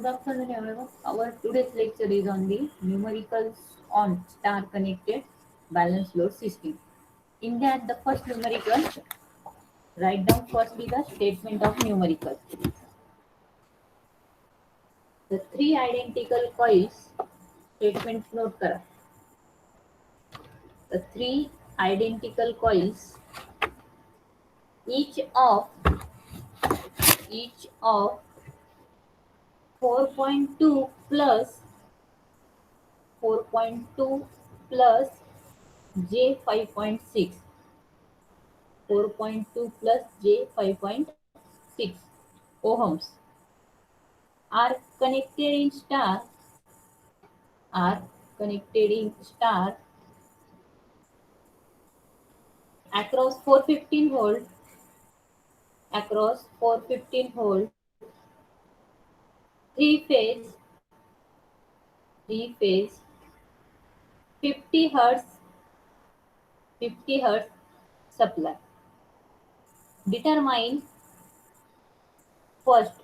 afternoon, everyone. Our today's lecture is on the numericals on star-connected balance load system. In that, the first numerical, write down firstly the statement of numerical. The three identical coils statement note करा. The three identical coils, each of each of 4.2 plus 4.2 plus J 5.6, 4.2 plus J 5.6 ohms are connected in star are connected in star across 415 volt 3 phase 50 hertz 50 hertz supply. Determine first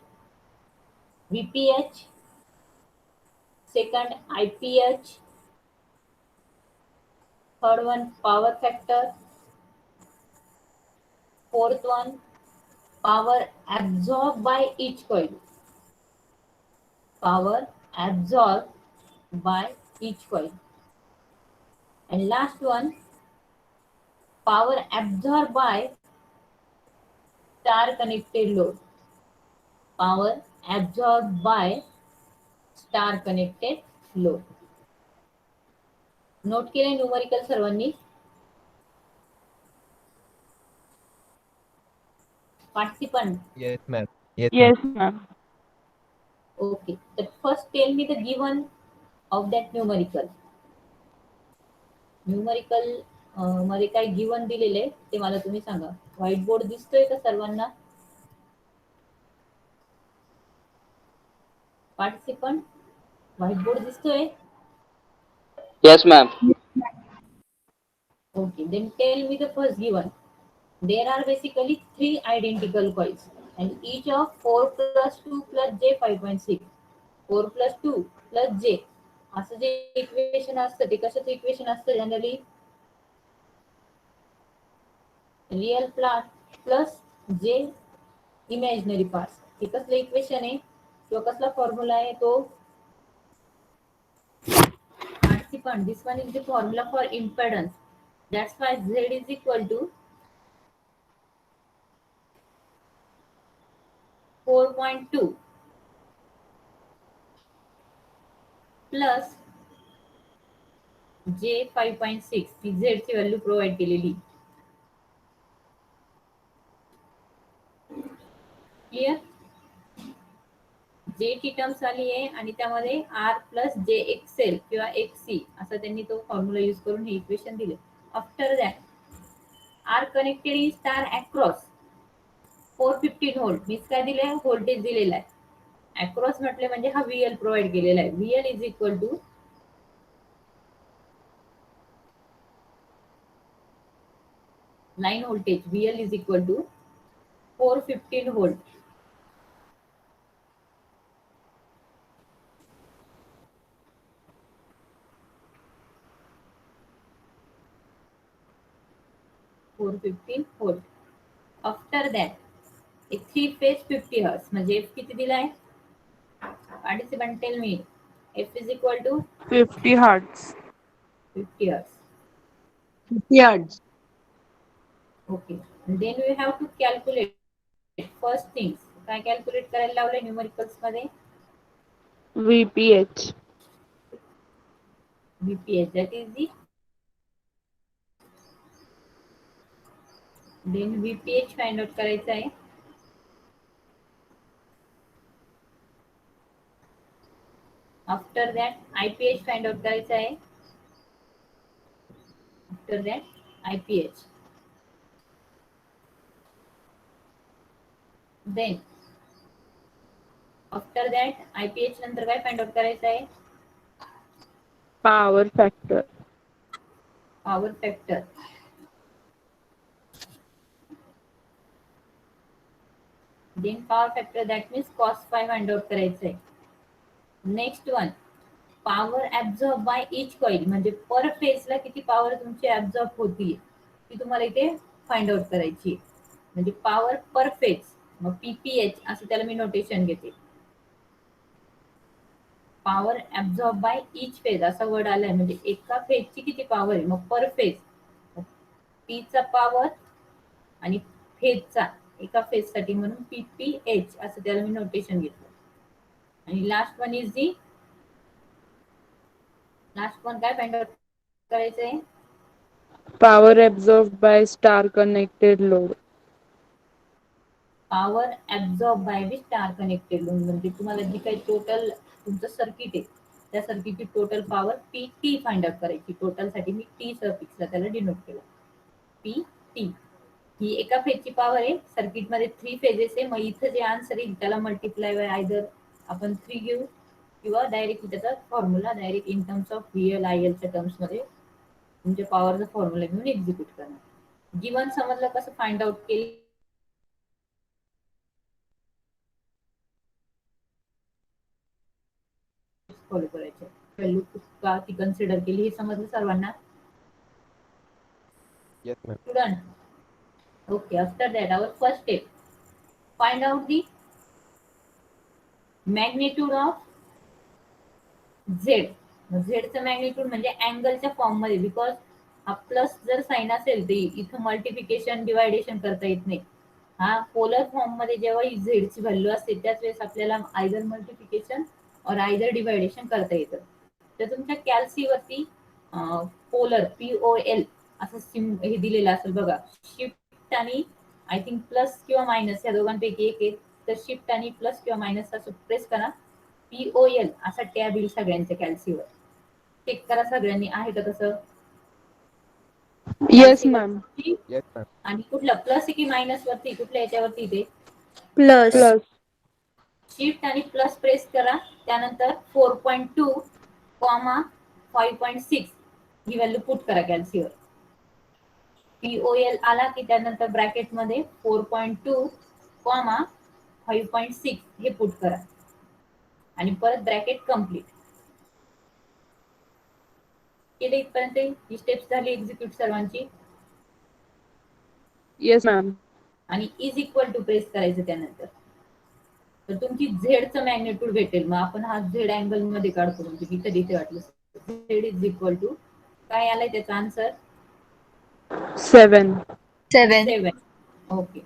VPH, second IPH, third one power factor, fourth one power absorbed by each coil. Power absorbed by each coil. And last one, power absorbed by star connected load. Power absorbed by star connected load. Note केले numerical सर्वांनी? Participant. Yes, ma'am. Yes, Yes, ma'am. ma'am. Okay. The first tell me the given of that numerical. Numerical मध्ये काय given दिलेले ते मला तुम्ही सांगा. White board दिसतोय का सर्वांना? पार्टिसिपंट व्हाईट बोर्ड दिसतोय? Yes, ma'am. Okay, then tell me the first given. There are basically three identical coils and each of 4 plus 2 plus J 5.6. 4 plus 2 plus J. असं जे इक्वेशन असतं ते कशाचं इक्वेशन असतं जनरली? रियल पार्ट प्लस जे imaginary part. हे कसलं equation आहे किंवा कसला फॉर्म्युला आहे तो? Participant, this one is the formula for impedance. That's why Z is equal to 4.2 plus J 5.6. He Z ची व्हॅल्यू प्रोव्हाइड केलेली. क्लियर? जे ची टर्म्स आली आहे आणि त्यामध्ये आर प्लस जे एक्सेल किंवा एक्सी असा त्यांनी तो फॉर्म्युला यूज करून हे इक्वेशन दिले. After that are connected in star across 415 volt. मीच काय दिले आहे? व्होल्टेज दिलेला आहे. अक्रॉस म्हटले म्हणजे हा व्हीएल प्रोव्हाइड केलेला आहे. VL is equal to line voltage. VL is equal to 415 volt. After that एक 3 फेज 50 हर्ट्स म्हणजे एफ किती दिलाय? Participant tell me. F is equal to 50 hertz. 50 hertz. 50 hertz. Okay. And then we have to calculate first things. काय calculate करायला लावलंय numericals मध्ये? VPH. VPH. That is the then VPH find out करायचं आहे. After that IPH find out करायचं आहे. After that IPH. Then after that IPH नंतर काय फाइंड आउट करायचं आहे? Power factor. Power factor. Then power factor that means cos 5 find out करायचं आहे. Next one, power absorb by each coil, म्हणजे per फेजला किती पॉवर तुमची ऍब्झॉर्ब होती ती तुम्हाला इथे फाइंड आउट करायची. म्हणजे पॉवर पर फेज, मग पीपीएच असं त्याला मी नोटेशन घेते. Power absorb by each phase असा वर्ड आलाय, म्हणजे एका फेजची किती पॉवर आहे, मग पर फेज पीचा पॉवर आणि फेजचा एका फेज साठी म्हणून पीपीएच असं त्याला मी नोटेशन घेतलं. आणि last one is the, last one काय फाइंड आउट करायचंय, Power absorbed by star connected load. Power absorb by the star connected load, म्हणजे तुम्हाला जी काही टोटल तुमचं सर्किट आहे त्या सर्किटची total power P T find out करायची. टोटल साठी मी टी सफिक्सला त्याला डिनोट केलं, पी टी. ही एका फेजची पॉवर आहे, सर्किट मध्ये 3 फेजेस आहे, मग इथं जे आन्सर येईल त्याला मल्टिप्लाय बाय आयदर आपण 3 घेऊ किंवा डायरेक्टली त्याचा formula direct in terms of VL I एलच्या टर्म्स मध्ये तुमच्या पॉवरचा फॉर्म्युला घेऊन एक्झिक्यूट करणार. गिवन समजलं कसं फाइंड आउट केली, फॉलो करायचे, व्हॅल्यू का ती कन्सिडर केली हे समजलं सर्वांना. Yes, ma'am. Student, okay. After that our first step, find out the magnitude of Z. झेडचं मॅग्निट्यूड म्हणजे अँगलच्या फॉर्म मध्ये, बिकॉज हा प्लस जर साइन असेल तर इथं मल्टिप्लिकेशन डिवायडेशन करता येत नाही. हा पोलर फॉर्म मध्ये जेव्हा ही झेडची व्हॅल्यू असते त्याच वेळेस आपल्याला आयदर मल्टिप्लिकेशन और आयदर डिवायडेशन करता येतं. तर तुमच्या कॅल्सीवरती पोलर POL असं हे दिलेलं असेल बघा, शिफ्ट आणि आय थिंक प्लस किंवा मायनस या दोघांपैकी एक आहे, तर शिफ्ट आणि प्लस किंवा मायनस असं प्रेस करा, POL असा टॅब येईल सगळ्यांच्या कॅल्सीवर. चेक करा सगळ्यांनी आहे का तसं. Yes, ma'am. Yes, ma'am. आणि कुठलं प्लस की मायनस वरती, कुठल्या याच्यावरती ते Plus. शिफ्ट आणि प्लस प्रेस करा, त्यानंतर 4.2 कॉमा 5.6 ही व्हॅल्यू पुट करा कॅल्सीवर. POL आला की त्यानंतर ब्रॅकेट मध्ये 4.2 कॉमा 5.6 हे पुट करा आणि परत ब्रॅकेट कम्प्लीट केले. इथपर्यंत ही स्टेप्स झाली एक्झिक्यूट सर्वांची. Yes, ma'am. आणि इज इक्वल टू प्रेस करायचं त्यानंतर, तर तुमची झेडचं मॅग्निट्यूड भेटेल. मग आपण हा झेड अँगल मध्ये काढतो, म्हणजे इथे इथे वाटलं झेड इज इक्वल टू काय आलाय त्याचा answer 7. 7. Okay.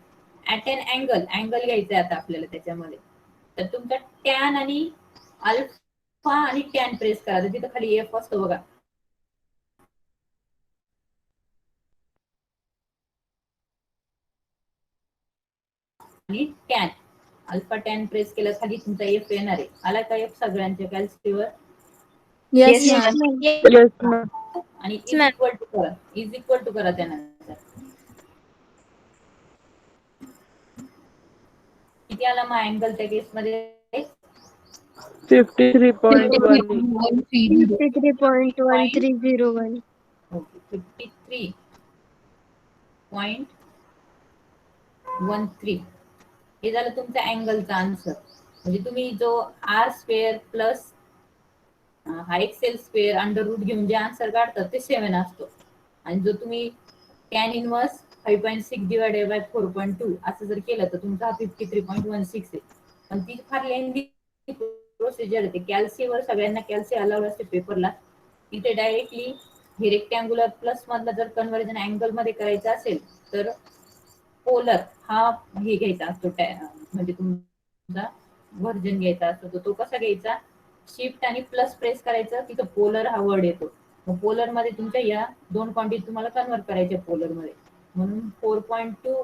At an angle, angle घ्यायचा आता आपल्याला त्याच्यामध्ये, तर तुमचा टॅन आणि अल्फा आणि टॅन प्रेस करा, तर तिथं खाली एफ असतो बघा, आणि टॅन अल्फा टॅन प्रेस केलं खाली तुमचा एफ येणार आहे. आला का एफ सगळ्यांच्या कॅल्सीवर. Yes, ma'am. Yes, ma'am. आणि इज इक्वल टू करा, इज इक्वल टू करा त्यानंतर किती आला मग अँगल त्या केस मध्ये 53.1. 53.1301. ओके. 53.13 हे झालं तुमचा अँगलचा आन्सर. म्हणजे तुम्ही जो आर स्क्वेअर प्लस हा एक्सेल स्क्वेअर अंडर रूट घेऊन जे आन्सर काढतात ते 7 असतो, आणि जो तुम्ही टॅन इनवर्स 5.6 डिवायडेड बाय 4.2 असं जर केलं तर तुमचा 53.16 आहे. पण ती फार लेंदी प्रोसिजर आहे. कॅल्सीवर सगळ्यांना कॅल्सी अलाउड असते पेपरला. इथे डायरेक्टली हे रेक्टँग्युलर प्लस मधला जर कन्व्हर्जन अँगल मध्ये करायचं असेल तर पोलर हा हे घ्यायचा असतो, म्हणजे तुमचा व्हर्जन घ्यायचा असतो. तो कसा घ्यायचा, शिफ्ट आणि प्लस प्रेस करायचं, तिथं पोलर हा वर्ड येतो. मग पोलर मध्ये तुमच्या या दोन क्वांटिटी तुम्हाला कन्वर्ट करायच्या पोलर मध्ये, म्हणून 4.2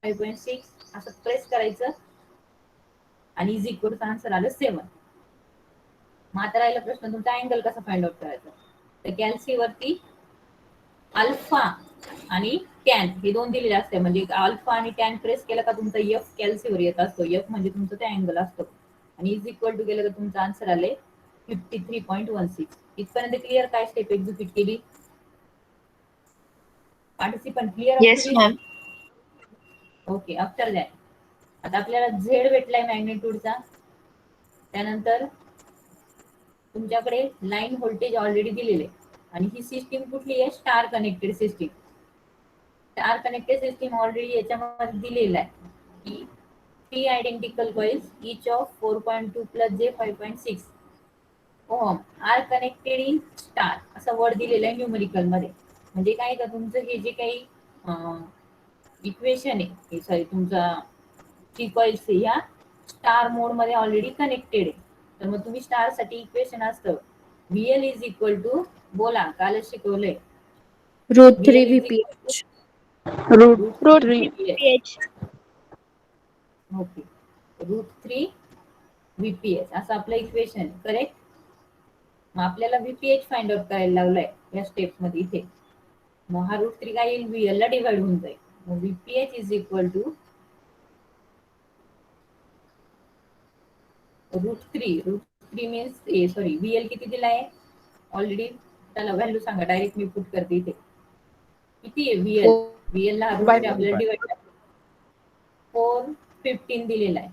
5.6 असं प्रेस करायचं आणि इज इक्वल आन्सर आलं 7. मग आता राहिला प्रश्न तुमचा अँगल कसा फाइंड आउट करायचा. तर कॅल्सीवरती अल्फा आणि टॅन हे दोन दिलेले असते, म्हणजे अल्फा आणि टॅन प्रेस केला का तुमचा एफ कॅल्सीवर येत असतो. एफ म्हणजे तुमचं ते अँगल असतो, आणि इज इक्वल टू केलं तर तुमचा आन्सर आले 53.16. इथपर्यंत क्लिअर. काय स्टेप एक्झिक्यूट केली participant, clear? Yes, ma'am. Okay. After that आता आपल्याला झेड भेटलाय मॅग्निट्यूडचा, त्यानंतर तुमच्याकडे लाईन व्होल्टेज ऑलरेडी दिलेले आणि ही सिस्टीम कुठली आहे? Star connected system. Star connected system already याच्यामध्ये दिलेलं आहे की 3 identical coils each of 4.2 plus j 5.6 ohm are connected in star असं वर्ड दिलेलं आहे न्यूमेरिकल मध्ये. म्हणजे काय का तुमचं हे जे काही इक्वेशन आहे, सॉरी तुमचा ची कॉइल्स ह्या स्टार मोड मध्ये ऑलरेडी कनेक्टेड आहे. तर मग तुम्ही स्टार साठी इक्वेशन असतं VL इज इक्वल टू, बोला कालच शिकवलंय, √3 VL is VPH. Root 3 VPH. Okay, √3 VPH असं आपलं इक्वेशन करेक्ट. मग आपल्याला VPH फाइंड आउट करायला लावलाय या स्टेप मध्ये इथे. मग हा √3 काय येईल? VL ला डिवाइड होऊन जाईल. मग VPH is equal to √3 means sorry VL किती दिलाय ऑलरेडी, त्याला व्हॅल्यू सांगा, डायरेक्ट मी पुट करते इथे. किती आहे VL ला By आपल्याला डिवाइड 415 दिलेला आहे,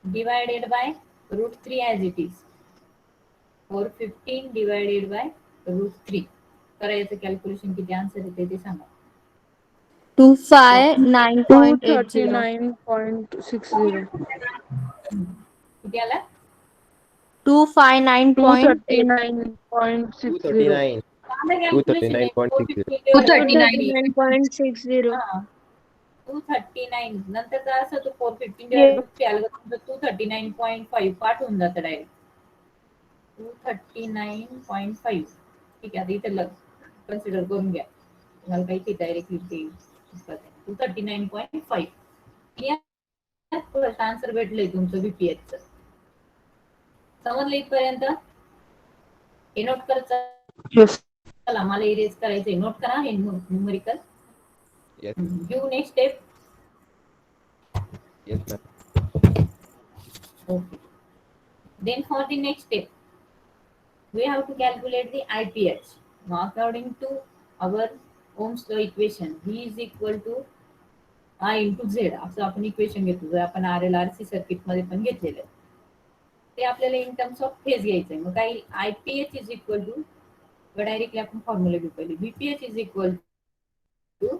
divided by √3 as it is. 415 divided by √3 करायचं कॅल्क्युलेशन, किती आन्सर येते ते सांगा. 259.80. 239.60. किती आला? 259.80. 239.60. 239.60. 239.60. 239 नंतर काय असं तो 415 Yes. √3 आलं तर 239.5 पाठ होऊन जातं डायरेक्ट. 239.5 ठीक आहे. आता इथे कन्सिडर करून घ्या, तुम्हाला काही ते डायरेक्टली 239.5 फर्स्ट आन्सर भेटलंय तुमचं VPH चं. समजलं इथपर्यंत? हे नोट करायचं. Yes. चला मला इरेज करायचंय, नोट करा हे numerical. Yes. Give next step. Yes, ma'am. Okay. Then for the next step, we have to calculate the IPH. Now, according to our Ohm's law equation, V is equal to I into Z असं आपण equation घेतो. जर आपण RLRC circuit मध्ये पण घेतलेलं आहे ते आपल्याला इन टर्म्स ऑफ फेज घ्यायचंय. मग काही IPH is equal to, directly आपण फॉर्म्युला घेऊ पहिले. VPH is equal to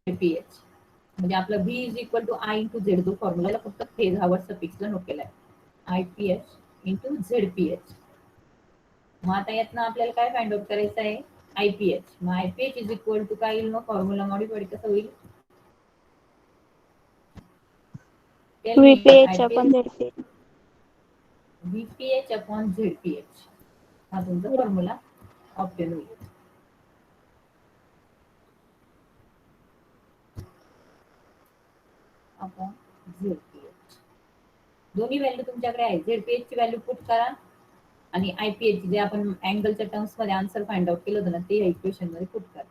IPH म्हणजे आपला V is equal to I into Z. तो फॉर्म्युला फक्त फेज हवर सफिक्सला नोट केलाय, IPH इंटू ZPH. मग आता यातनं आपल्याला काय फाइंड आउट करायचं आहे? IPH. मग IPH इज इक्वल टू काय येईल? मग फॉर्म्युला मॉडिफाईड कसं होईल? VPH upon ZPH. VPH upon ZPH हा तुमचा फॉर्म्युला ऑप्टेन होईल. अपॉन ZPH दोन्ही व्हॅल्यू तुमच्याकडे आहे. ZPH ची व्हॅल्यू पुट करा आणि IPH जे आपण अँगलच्या टर्म्स मध्ये आन्सर फाइंड आउट केलं होतं ना, ते या इक्वेशन मध्ये पुट करा.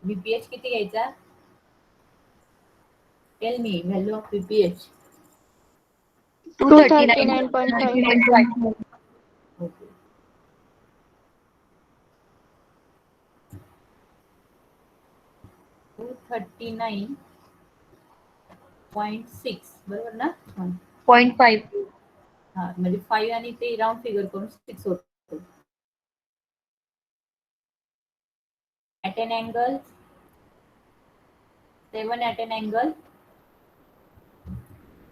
VPH किती घ्यायचा? Tell me value of VPH. 239.5. Okay. $239.6 बरोबर ना? 0.5. हा म्हणजे 5 आणि ते राऊंड फिगर करून 6 होतो. At an angle 7 at an angle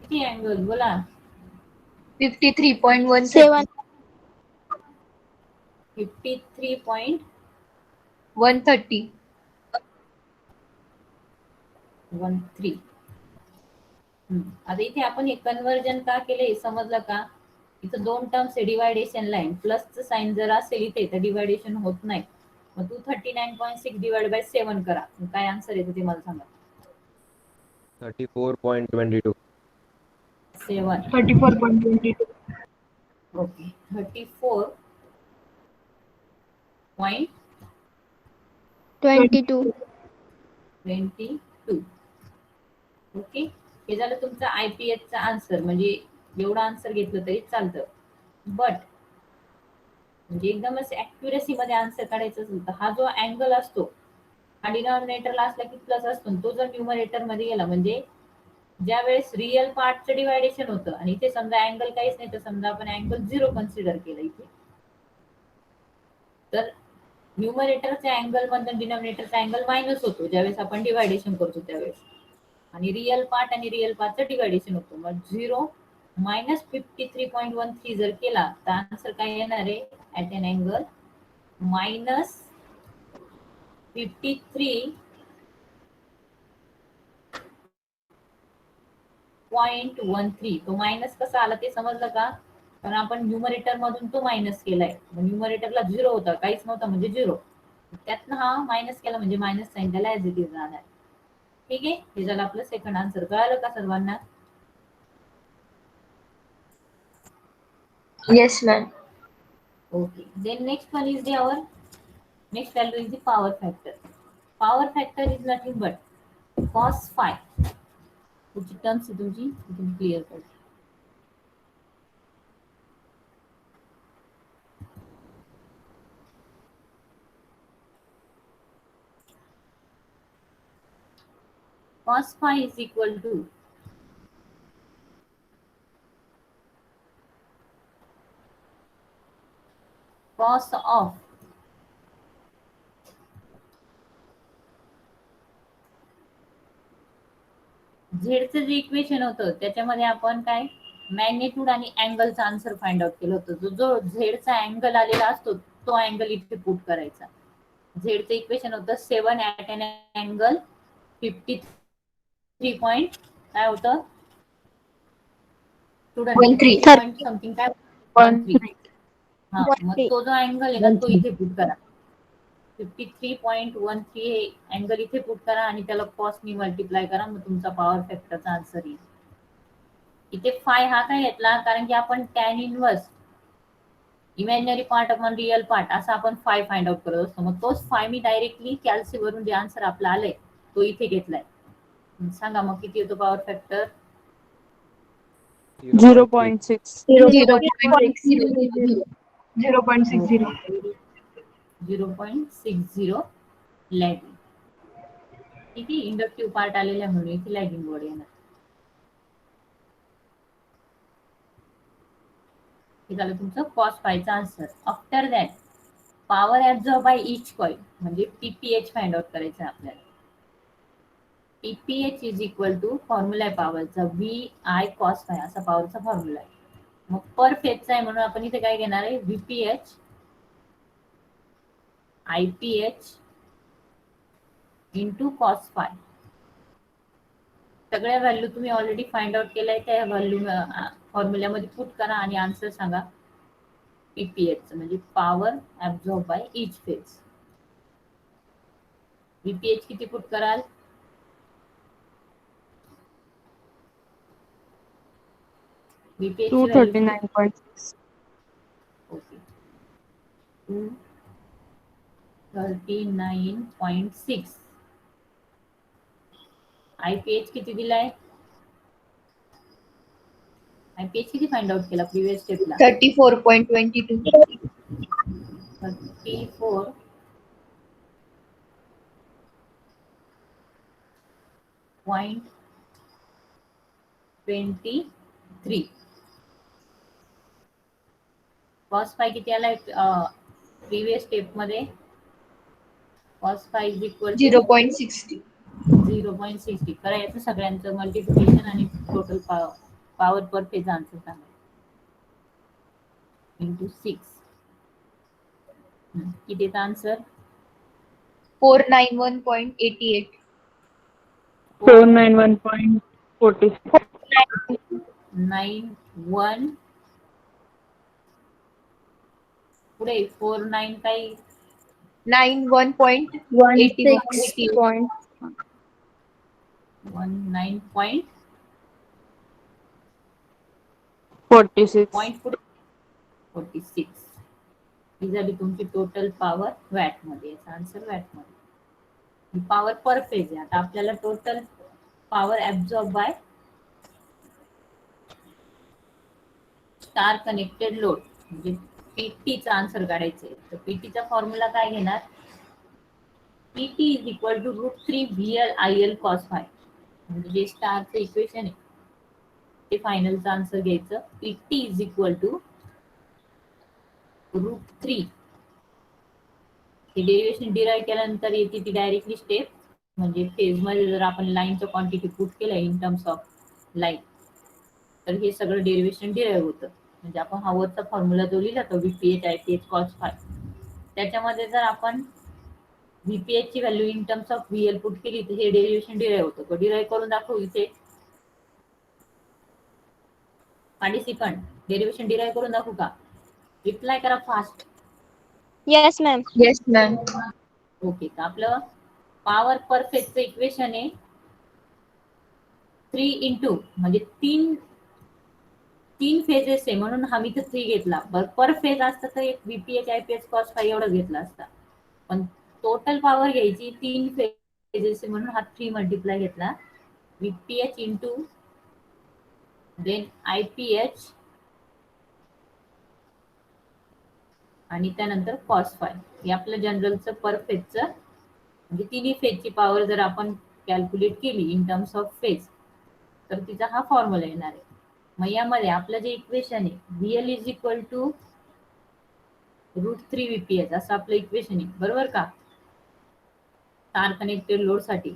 किती अँगल बोला? 53.130. 53.130. 130. आता इथे आपण हे कन्वर्जन का केलं हे समजलं का? इथं दोन टर्म्स आहे, डिवायडेशन लाईन प्लसचं साइन जर असेल इथे तर डिवायडेशन होत नाही. मग 239.6 डिवाइड बाय 7 करा. काय आन्सर येतो ते मला सांगा. 34.22. 7 34.22. ओके. 34.22 22. ओके. हे झालं तुमचं IPH चा आन्सर. म्हणजे एवढा आन्सर घेतलं तरी चालतं, बट म्हणजे एकदमच ऍक्युरेसी मध्ये आन्सर काढायचं असेल तर हा जो अँगल असतो हा डिनॉमिनेटरला असला की प्लस असतो, तो जर न्यूमरेटर मध्ये गेला म्हणजे ज्या वेळेस रिअल पार्टचं डिवायडेशन होतं आणि इथे समजा अँगल काहीच नाही, तर समजा आपण अँगल 0 कन्सिडर केलं इथे, तर न्यूमरेटरचा अँगल मधून डिनॉमिनेटरचा अँगल मायनस होतो ज्यावेळेस आपण डिवायडेशन करतो त्यावेळेस, आणि रिअल पार्ट आणि रिअल पार्टचं डिवायडेशन होतं. मग 0 मायनस 53.13 जर केला तर आन्सर काय येणार आहे, ॲट एन अँगल मायनस 53.13. तो मायनस कसा आला ते समजलं का? कारण आपण न्यूमरेटर मधून तो मायनस केलाय, न्यूमरेटरला 0 होता, काहीच नव्हतं म्हणजे 0, त्यातनं हा मायनस केला म्हणजे मायनस साईन त्याला ऍज इट इज राहणार. ठीक आहे, हे झालं आपलं सेकंड आन्सर. कळालं का सर्वांना? Yes, ma'am. Okay, then next one is our next value is the power factor. Power factor is nothing but cos phi. कुठची टर्म्स आहे तुमची तुम्ही क्लिअर कर. Cos phi is equal to cos of झेडचं जे equation होतं त्याच्यामध्ये आपण काय मॅग्निट्यूड आणि अँगलचा आन्सर फाइंड आउट केलं होतं. जो झेडचा अँगल आलेला असतो तो अँगल इथे पुट करायचा. झेडचं इक्वेशन होतं 7 ॲट एन अँगल 53 पॉईंट काय होतं स्टुडंट 13. पॉईंट समथिंग काय 13. हा, मग 13. तो जो अँगल आहे ना तो इथे पुट करा. 53.13 हे अँगल इथे पुट करा आणि त्याला कॉसनी मल्टिप्लाय करा, मग तुमचा पॉवर फॅक्टरचा आन्सर येईल. इथे फाय हा काय घेतला कारण की आपण tan inverse imaginary part upon real part असं आपण फाय फाइंड आउट करत असतो. मग तोच फाय मी डायरेक्टली कॅल्सी वरून जे आन्सर आपला आलाय तो इथे घेतलाय. सांगा मग किती येतो पॉवर फॅक्टर? 0.6. 0.60. 0.60 लॅगिंग. ठीक आहे, इंडक्टिव्ह पार्ट आलेला म्हणून इथे लॅगिंग वर्ड येणार. हे झालं तुमचं कॉस फायचा answer. After that power absorb by each coil म्हणजे पीपीएच फाइंड आउट करायचं आहे आपल्याला. PPH is equal to formula आहे पॉवरचा व्ही आय कॉस फाय असा पॉवरचा फॉर्म्युला आहे. मग पर फेजचा आहे म्हणून आपण इथे काय घेणार आहे व्हीपीएच आयपीएच इंटू कॉस फाय. सगळ्या व्हॅल्यू तुम्ही ऑलरेडी फाइंड आउट केल्या आहे, त्या व्हॅल्यू फॉर्म्युल्यामध्ये पुट करा आणि आन्सर सांगा. पीपीएच म्हणजे power absorb by each phase. व्हीपीएच किती पुट कराल? व्हीपीएच ची व्हॅल्यू 239.6. ओके 239.6. आयपीएच किती दिलाय? आयपीएच किती फाइंड आउट केला प्रिव्हियस स्टेपला? 34.22. 34.23. कॉस फाय किती आलाय प्रिव्हियस स्टेप मध्ये? Cos phi is equal to 0.60. 0.60. करायचं सगळ्यांचं मल्टिप्लिकेशन आणि total power per phase answer सांगा इंटू 6. कितीचा आन्सर? 491.88. 491.46. 91 पुढे 49 काही 91.81. 16 19 46. पॉईंट पुढे 46. ही झाली तुमची टोटल पॉवर वॅट मध्ये. याचा आन्सर वॅट मध्ये. पॉवर पर फेज आहे. आता आपल्याला total power absorb by star connected load म्हणजे पीटीचा आन्सर काढायचा आहे. तर पीटीचा फॉर्म्युला काय घेणार? PT is equal to √3 VL IL cos phi. म्हणजे जे स्टारचं इक्वेशन आहे ते फायनलचं आन्सर घ्यायचं. PT is equal to √3. हे डेरिव्हेशन डिराईव्ह केल्यानंतर येते ती डायरेक्टली स्टेप, म्हणजे फेजमध्ये जर आपण लाईनचं क्वांटिटी पुट केलं इन टर्म्स ऑफ लाईन तर हे सगळं डेरिव्हेशन डिराईव्ह होतं. म्हणजे आपण हा वरचा फॉर्म्युला जो लिहिला तो VPH IPH cos phi, त्याच्यामध्ये जर आपण VPH ची value in terms of VL put केली तर हे डेरिव्हेशन डिराईव्ह होतं. तो डिराईव्ह करून दाखवू इथे. पार्टिसिपंट डेरिव्हेशन डिराईव्ह करून दाखवू का? रिप्लाय करा fast. Yes, ma'am. Yes, ma'am. Okay, तर आपलं पॉवर पर फेजचं इक्वेशन आहे 3 इंटू, म्हणजे तीन फेजेस आहे म्हणून हा मी तर 3 घेतला. पर फेज असता तर एक VPH IPH cos phi एवढा घेतला असता, पण टोटल पॉवर घ्यायची 3 फेजेस आहे म्हणून हा 3 मल्टिप्लाय घेतला. VPH इंटू देन IPH आणि त्यानंतर cos phi. हे आपलं जनरलचं पर फेजचं, म्हणजे तिन्ही फेजची पॉवर जर आपण कॅल्क्युलेट केली इन टर्म्स ऑफ फेज तर तिचा हा फॉर्म्युला येणार आहे. मग यामध्ये आपलं जे इक्वेशन आहे VL is equal to √3 VPH असं आपलं इक्वेशन आहे, बरोबर का? स्टार कनेक्टेड लोड साठी.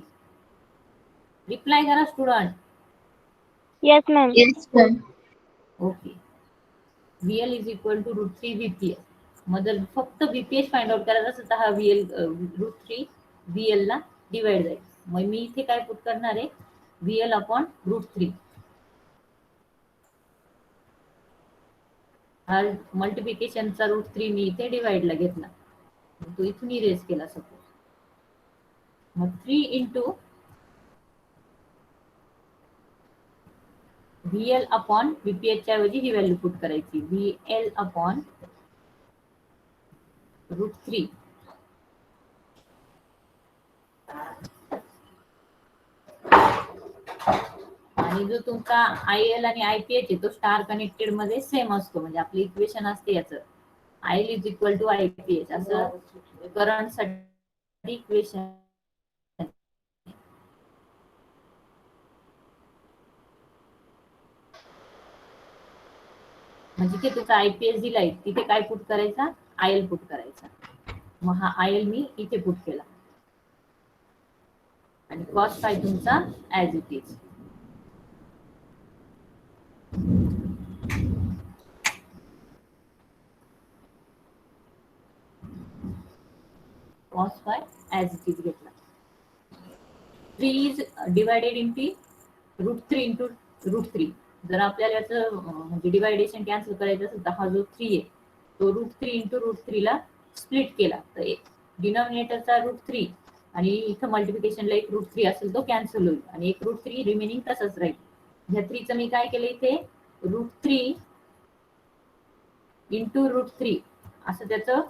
रिप्लाय करा student. Yes, ma'am. Yes, ma'am. Okay, VL is equal to √3 VPH. मग जर फक्त VPH फाइंड आउट करायचा असेल तर हा VL √3 VL ला डिवाइड जाईल. मग मी इथे काय पुट करणार आहे VL अपॉन √3. हा मल्टिप्लिकेशनचा √3 मी इथे डिवाइडला घेतला, तो इथून इरेज केला सपोज. मग 3 इंटू VL अपॉन VPH च्या ऐवजी ही व्हॅल्यू पुट करायची, VL अपॉन √3. आणि जो तुमचा IL आणि IPH आहे तो स्टार कनेक्टेड मध्ये सेम असतो, म्हणजे आपलं इक्वेशन असते याचं IL is equal to IPH असं करंट साठी इक्वेशन. म्हणजे की तुमचा IPH दिलाय तिथे काय पुट करायचा, IL पुट करायचा. मग हा IL मी इथे पुट केला आणि cos phi तुमचा as it is. cos phi as it is घेतला. 3 इज डिवायडेड इंटू √3 इंटू √3. जर आपल्याला याचं म्हणजे डिवायडेशन कॅन्सल करायचं असेल तर हा जो 3 आहे तो √3 इंटू √3 ला स्प्लिट केला तर डिनॉमिनेटरचा √3 आणि इथं मल्टिप्लिकेशनला एक √3 असेल तो कॅन्सल होईल आणि एक √3 रिमेनिंग तसंच राहील. ह्या 3चं मी काय केलं इथे √3 इंटू √3 असं त्याचं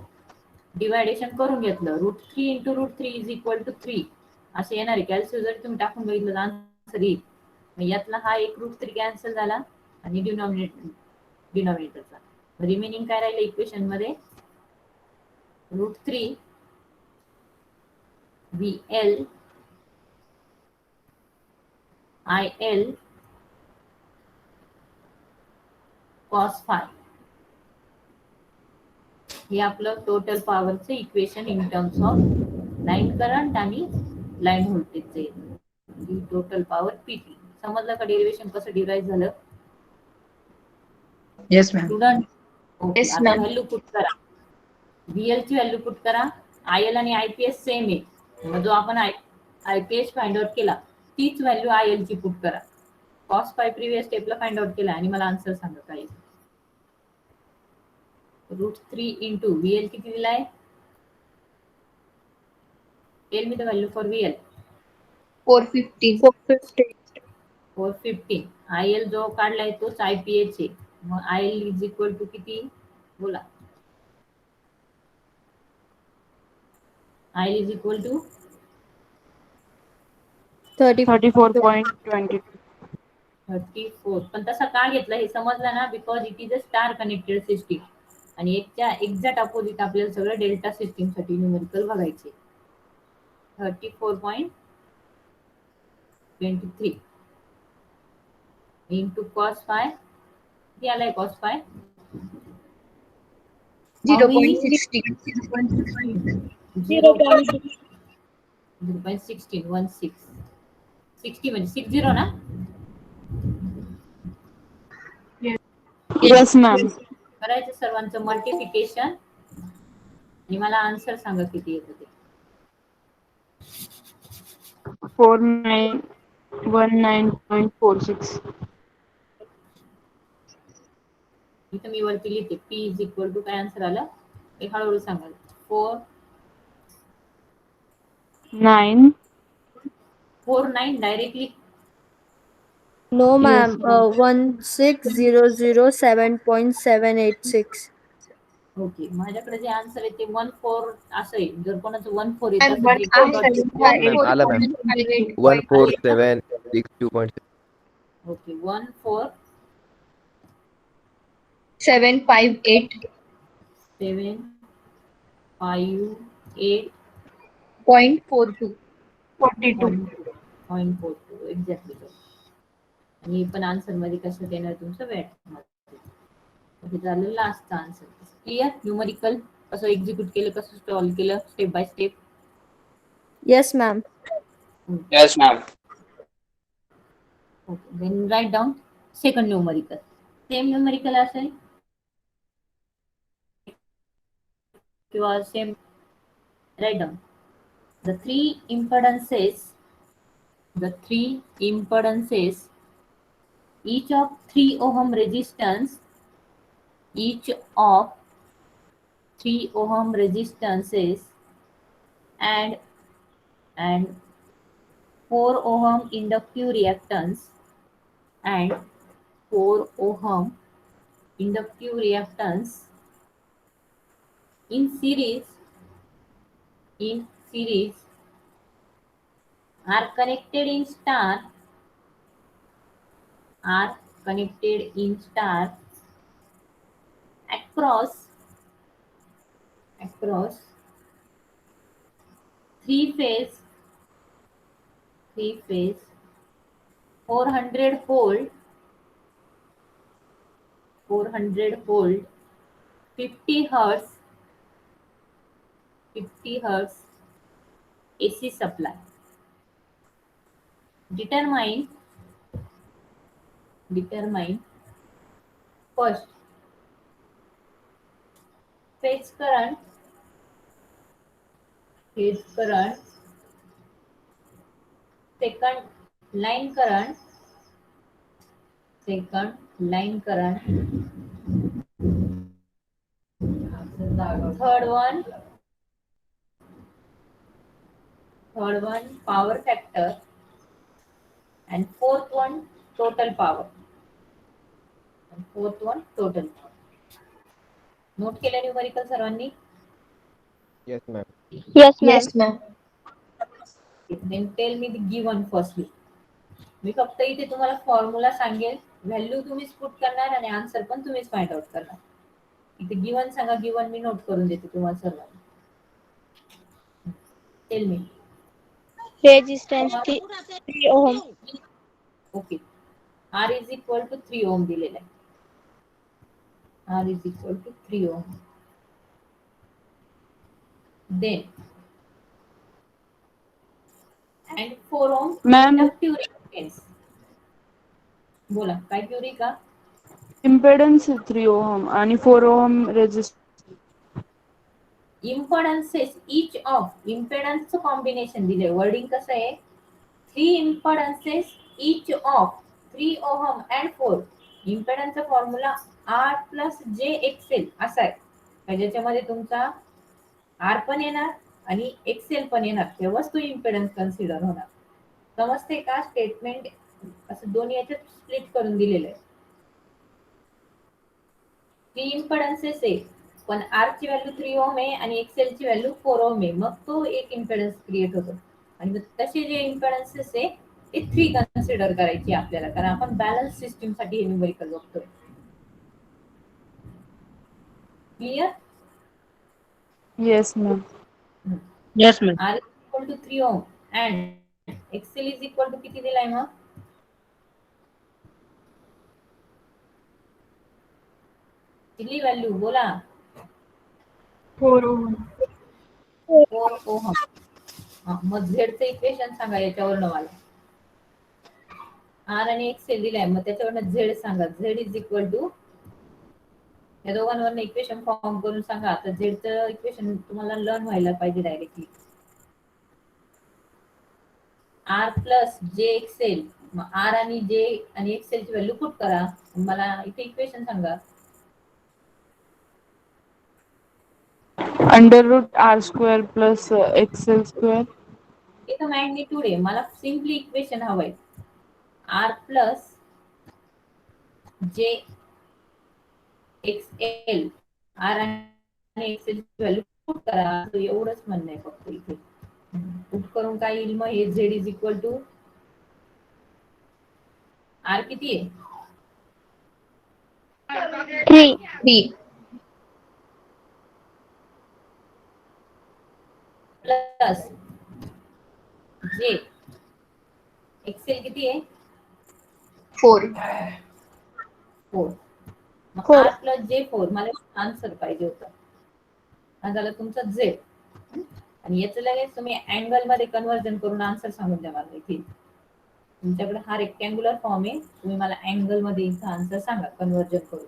डिवायडेशन करून घेतलं. √3 इंटू √3 इज इक्वल टू 3 असे येणार आहे. कॅल्क्युलेटर जर तुम्ही टाकून बघितलं तर आन्सर येईल. मग यातला हा एक √3 कॅन्सल झाला आणि डिनॉमिनेटरचा रिमेनिंग काय राहिलं इक्वेशन मध्ये √3 VL IL cos phi. हे आपलं टोटल पॉवरचं equation in terms of line current आणि लाईन व्होल्टेजचे टोटल पॉवर PT. समजलं का डेरिव्हेशन कसं डिराईव्ह झालं Yes, ma'am. Student? Okay, Yes, आता ma'am. व्हॅल्यू पुट करा. VL ची व्हॅल्यू पुट करा. IL आणि IPH सेम आहे, मग जो आपण IPH फाइंड आउट केला तीच व्हॅल्यू IL ची पुट करा. cos phi प्रिव्हियस स्टेपला फाइंड आउट केला आणि मला आन्सर सांगा काय. √3 इंटू VL किती दिलाय, tail me the value for VL. 450. 450. 450. IL जो काढलाय तोच IPH आहे, मग IL इज इक्वल टू किती बोला. IL is equal to 34.22. 34. पण तसा का घेतला हे समजलं ना, because it is a star connected system आणि एकच्या एक्झॅक्ट अपोजिट आपल्याला सगळं डेल्टा सिस्टीम साठी न्यूमेरिकल बघायचे. 34.23 into cos phi. किती आलाय cos phi? How many? 0.60. 0.16 60 म्हणजे 60 ना? Yes, ma'am. करायचं सर्वांचं मल्टिप्लिकेशन आणि मला आन्सर सांगा किती येतं ते. 4919.46. इथं मी वरती लिहिते P इज इक्वल टू काय आन्सर आलं हे हळूहळू सांगाल. 9. 449 directly. No, ma'am. Yes, ma'am. 16007.786. Okay, माझ्याकडे जे आन्सर आहे ते 14 असं आहे. जर कोणाचं 14 येत And असेल but तर I डॉट have घेतलं. Yes, ma'am. Ala, ma'am. 4.58. 14762.6. Okay 14 758. 7 5 8 .42. 0.42 exactly. आणि पण आन्सर मध्ये कसं देणार तुमचं वॅट मध्ये झालं लास्टचा आन्सर. क्लिअर? न्यूमरिकल कसं एक्झिक्यूट केलं, कसं सॉल्व्ह केलं step by step. Yes, ma'am. Yes, ma'am. Okay, then write down second numerical. Same numerical असेल किंवा same. Write down the three impedances each of 3 ohm resistance, each of 3 ohm resistances and 4 ohm inductive reactance and 4 ohm inductive reactance in series are connected in star across three phase 400 volt 50 hertz AC supply. Determine first phase current, second line current, third one power factor, and fourth one total power. Note केलं numerical सर्वांनी? Yes, ma'am. Yes, ma'am. Yes, ma'am. Then tell me the given firstly. मी फक्त इथे तुम्हाला formula सांगेल, value तुम्हीच put करणार आणि answer पण तुम्हीच फाइंड आउट करणार. इथे गिवन सांगा, गिवन मी नोट करून देते तुम्हाला सर्वांना. Tell me. Resistance 3 ohm. Okay, R is equal to 3 ohm दिलेला आहे. R is equal to 3 ohm. Then and 4 ohm Ma'am. inductive reactance. बोला काय क्युरी का? Impedance 3 ohm आणि 4 ohm resistance. Impedances each of इम्पेडन्सचं कॉम्बिनेशन दिले. वर्डिंग कसं आहे? 3 impedances each of 3 ohm and 4. इम्पेडन्सचा फॉर्म्युला R plus JXL असा आहे, ज्याच्यामध्ये तुमचा R पण येणार आणि XL पण येणार, तेव्हाच तो इम्पेडन्स कन्सिडर होणार. समजते का? स्टेटमेंट असं दोन्ही याच्यात स्प्लिट करून दिलेलं आहे. 3 इम्पेडन्सेस आहे, पण R ची व्हॅल्यू 3 ओम आहे आणि XL ची व्हॅल्यू 4 ओम आहे, मग तो एक इम्पेडन्स क्रिएट होतो. आणि मग तसे जे इम्पेडन्सेस आहे ते 3 कन्सिडर करायची आपल्याला, कारण आपण बॅलन्स सिस्टीम साठी हे न्यूमरिकल बघतोय. Clear? Yes, ma'am. Yes, ma'am. R equal to 3 ohm and XL is equal to किती दिलाय मग? किती व्हॅल्यू बोला? 4 ohm. 4 ओहम. मग झेडचं इक्वेशन सांगा याच्यावरनं मला. आर आणि एक्सेल दिलाय, मग त्याच्यावरनं झेड सांगा. झेड इज इक्वल टू, या दोघांवरनं इक्वेशन फॉर्म करून सांगा. आता झेडचं इक्वेशन तुम्हाला लर्न व्हायला पाहिजे डायरेक्टली. आर प्लस जे एक्सेल. मग आर आणि जे आणि एक्सेलची व्हॅल्यू पुट करा. मला इथे इक्वेशन सांगा. √r² plus XL². इथं मॅग्निट्यूड आहे, मला सिम्पली इक्वेशन हवंय. आर प्लस जे एक्सएल. आर आणि एक्सेल ची व्हॅल्यू पुट करा. तो एवढंच म्हणणं आहे फक्त इथे. पुट करून काय येईल मग? हे Z is equal to R किती आहे? 3. 3. प्लस जे एक्सेल किती आहे? 4. 4. मग 4. आर प्लस जे 4. मला आन्सर पाहिजे होतं. हा झालं तुमचा झेड. आणि याचं लगेच तुम्ही अँगल मध्ये कन्व्हर्जन करून आन्सर सांगून द्या मला इथे. तुमच्याकडे हा रेक्टँग्युलर फॉर्म आहे, तुम्ही मला अँगल मध्ये इथं आन्सर सांगा कन्व्हर्जन करून.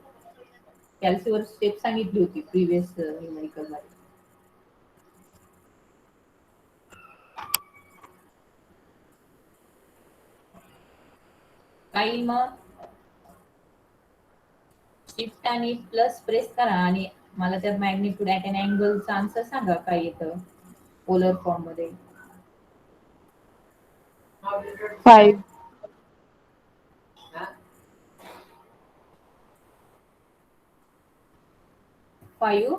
कॅल्सीवर स्टेप सांगितली होती प्रिव्हियस न्यूमेरिकल मध्ये. काही मग शिफ्ट आणि प्लस प्रेस करा आणि मला त्या मॅग्निट्यूड ऍट अन अँगलचा आन्सर सांगा काय येतं पोलर फॉर्म मध्ये. 5. 5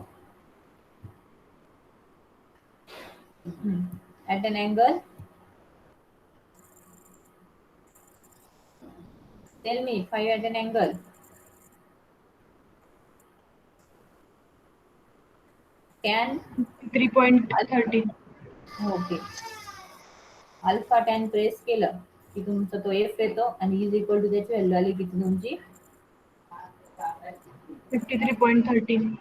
at an angle. Tell me 5 at an angle. Tan 3.13. Okay. Alpha tan press केलं की तुमचा तो एफ येतो आणि इज इक्वल टू त्याची व्हॅल्यू आली किती तुमची? 53.13.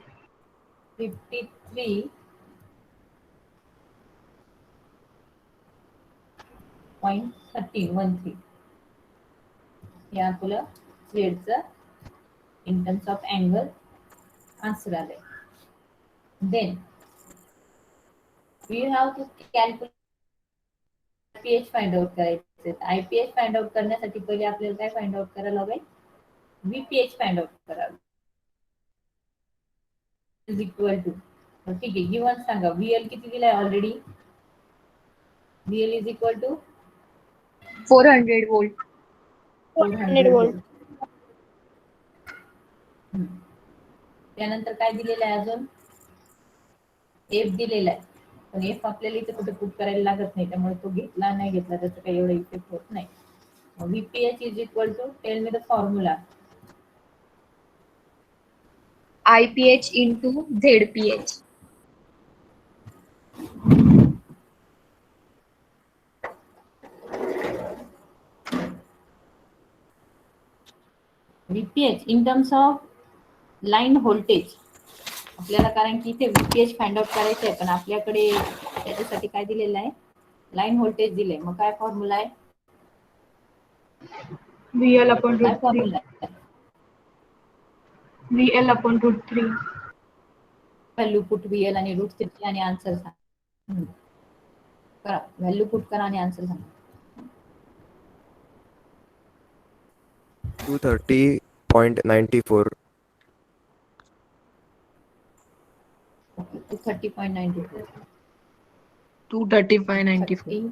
53.13. हे आपलं झेडचं in terms of angle answer आलंय. Then we have to calculate IPH find out करायचे. आयपीएच फाइंड आउट करण्यासाठी पहिले आपल्याला काय फाइंड आउट करायला हवंय? व्हीपीएच फाइंड आउट करावं. इज इक्वल टू, ठीक आहे, गिवन सांगा. व्हीएल किती दिलाय already? VL is equal to 400 volt. 400 volt. त्यानंतर काय दिलेलं आहे अजून? एफ दिलेला आहे, पण एफ आपल्याला इथे कुठे पुट करायला लागत नाही, त्यामुळे तो घेतला नाही घेतला त्याचा काही एवढा इफेक्ट होत नाही. VPH is equal to, tell me the formula. IPH into ZPH. VPH in terms of line voltage. आपल्याला कारण की इथे व्हीपीएच फाइंड आउट करायचं आहे, पण आपल्याकडे त्याच्यासाठी काय दिलेलं आहे? लाईन व्होल्टेज दिले. मग काय फॉर्म्युला आहे? VL upon काय root 3. फॉर्म्युला आहे? VL upon root 3. Value put VL आणि रूट 3 आणि आन्सर सांगा. करा व्हॅल्यू पुट करा आणि आन्सर सांगा. 230.94. 230.94. 235.94.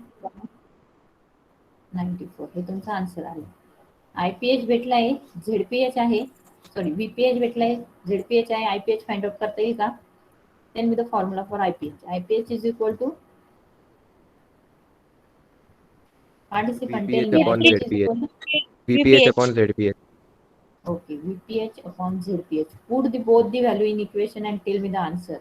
94 हे तुमचा आन्सर आहे. आयपीएच भेटलाय, झेडपीएच आहे, सॉरी व्हीपीएच भेटलाय, झेडपीएच आहे. आयपीएच फाइंड आउट करता येईल का? Then with the formula for IPH. IPH is equal to participant tell VPH me. upon IPH is ZPH. Equal to VPH upon ZPH. okay VPH upon ZPH. Put both the value in equation and tell me the answer.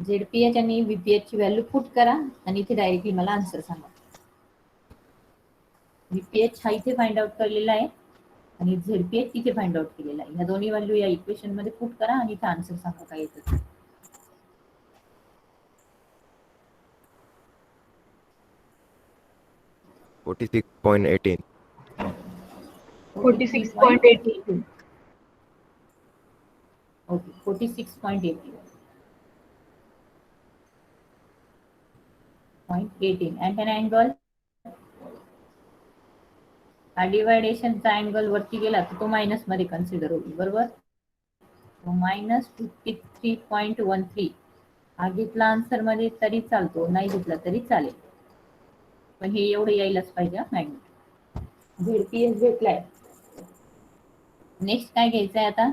झेडपीएच आणि व्हीपीएच ची value put करा आणि इथे directly मला answer सांगा. व्हीपीएच हा इथे find out केलेला आहे आणि झेडपीएच इथे फाइंड आउट केलेला आहे. ह्या दोन्ही व्हॅल्यू या इक्वेशन मध्ये पुट करा आणि इथे आन्सर सांगा काय येतं. 46.18. 46.18. ओके 46.18. and an angle हा डिवायडेशनचा अँगल वरती गेला तर तो मायनस मध्ये कन्सिडर होईल बरोबर. -53.13 हा घेतला आन्सर मध्ये तरी चालतो, नाही घेतला तरी चालेल, पण हे एवढं यायलाच पाहिजे मॅग्नेट. झेडपीएच भेटलाय. नेक्स्ट काय घ्यायचंय आता,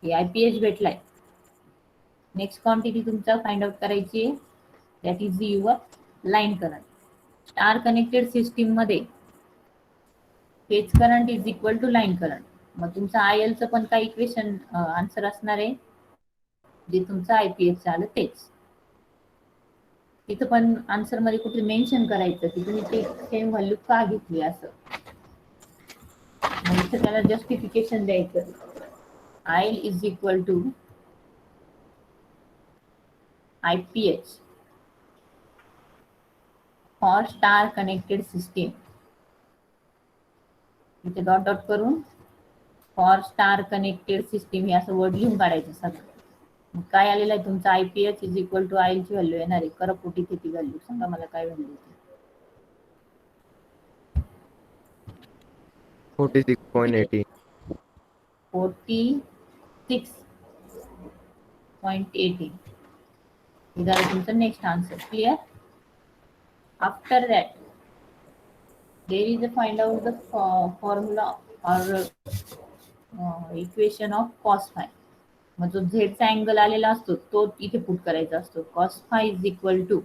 हे आयपीएच भेटलाय. नेक्स्ट क्वांटिटी तुमचा फाइंड आउट करायची आहे, that is your line current. Star connected system मध्ये phase current is equal to line current. मग तुमचं आयएल चं पण काय इक्वेशन आन्सर असणार आहे, जे तुमचं आयपीएच आलं तेच. तिथं पण आन्सर मध्ये कुठे मेन्शन करायचं की तुम्ही ते सेम व्हॅल्यू का घेतली असं. मग इथं त्याला जस्टिफिकेशन द्यायचं. IL is equal to IPH for star connected system. इथे डॉट डॉट करून फॉर स्टार कनेक्टेड सिस्टीम हे असं वर्ड लिहून काढायचं सगळं. मग काय आलेलं आहे तुमचं IPH is equal to IL ची व्हॅल्यू येणार आहे. करपोटी ती व्हॅल्यू सांगा मला काय व्हॅल्यू येते. 46.18. 46.18. हे झालं तुमचं next answer. Clear. After that there is a find out the formula or equation of cos phi. मग जो z चा अँगल आलेला असतो तो इथे पुट करायचा असतो. cos phi is equal to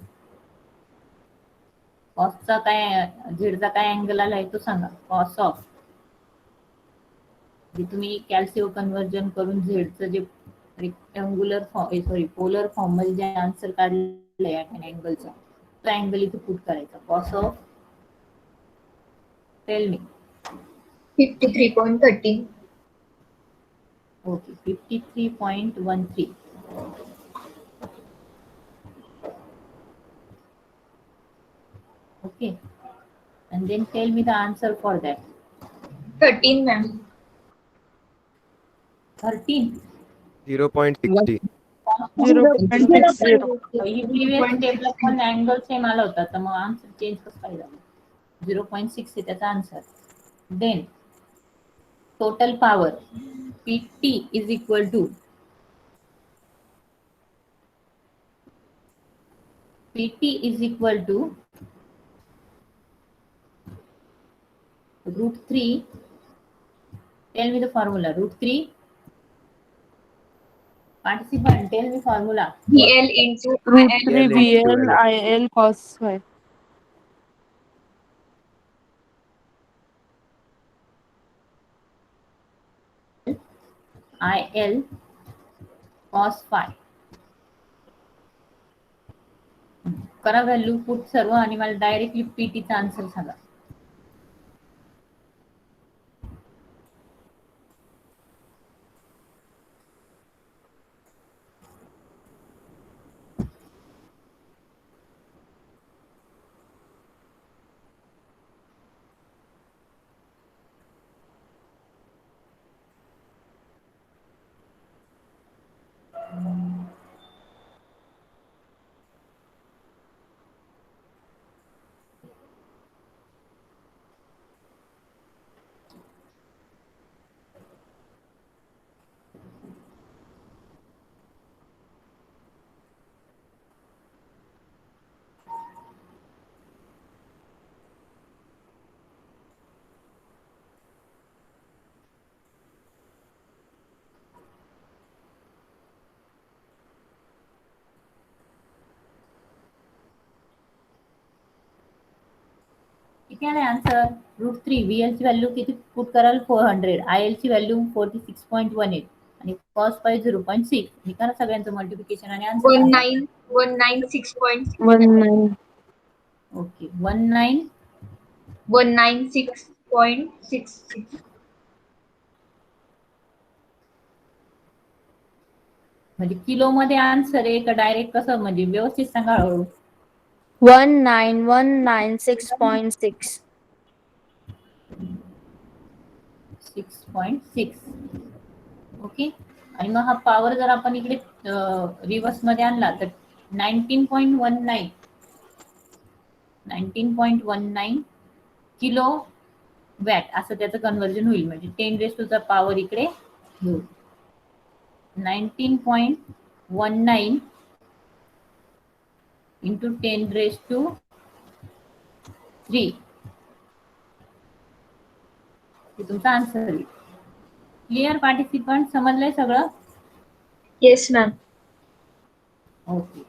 कॉसचा काय, z चा काय अँगल आलाय तो सांगा. cos ऑफ जे तुम्ही कॅल्सिओ कन्वर्जन करून z चं जे रेक्टँग्युलर पोलर फॉर्म मध्ये जे आन्सर काढलंय अँगलचा तो अँगल इथे पुट करायचा. cos of tell me. 53.13. Okay, 53.13. Okay, and then tell me the answer for that. 13 ma'am. 13. 0.60. 0.60. Previous स्टेपला पण अँगल सेम आला होता तर मग आन्सर चेंज कसं काय झालं. 0.6 आहे त्याचा answer. Then total power PT is equal to √3. Tell me the formula. √3. Participant, tell me formula. VL into √3 L into VL L. IL cos phi. IL cos phi. करा व्हॅल्यू पुट सर्व आणि मला directly पीटीचा answer सांगा. किती आहे answer. √3. VL ची value किती put कराल 400. IL ची व्हॅल्यू 46.18 आणि cos phi 0.6. हे करा सगळ्यांचं मल्टिप्लिकेशन आणि आन्सर 19 196.6. 19. ओके 19 196.66. म्हणजे किलो मध्ये आन्सर आहे का डायरेक्ट कसं, म्हणजे व्यवस्थित सांगा हळूहळू. 19196.6. 6.6. ओके. आणि मग हा पॉवर जर आपण इकडे रिव्हर्स मध्ये आणला तर 19.19 किलो वॅट असं त्याचं कन्व्हर्जन होईल. म्हणजे 10 पॉवर इकडे घेऊ. 19.19 इंटू 10⁻³ हे तुमचा आन्सर आहे. क्लिअर पार्टिसिपंट, समजलंय सगळं? Yes, ma'am. ओके.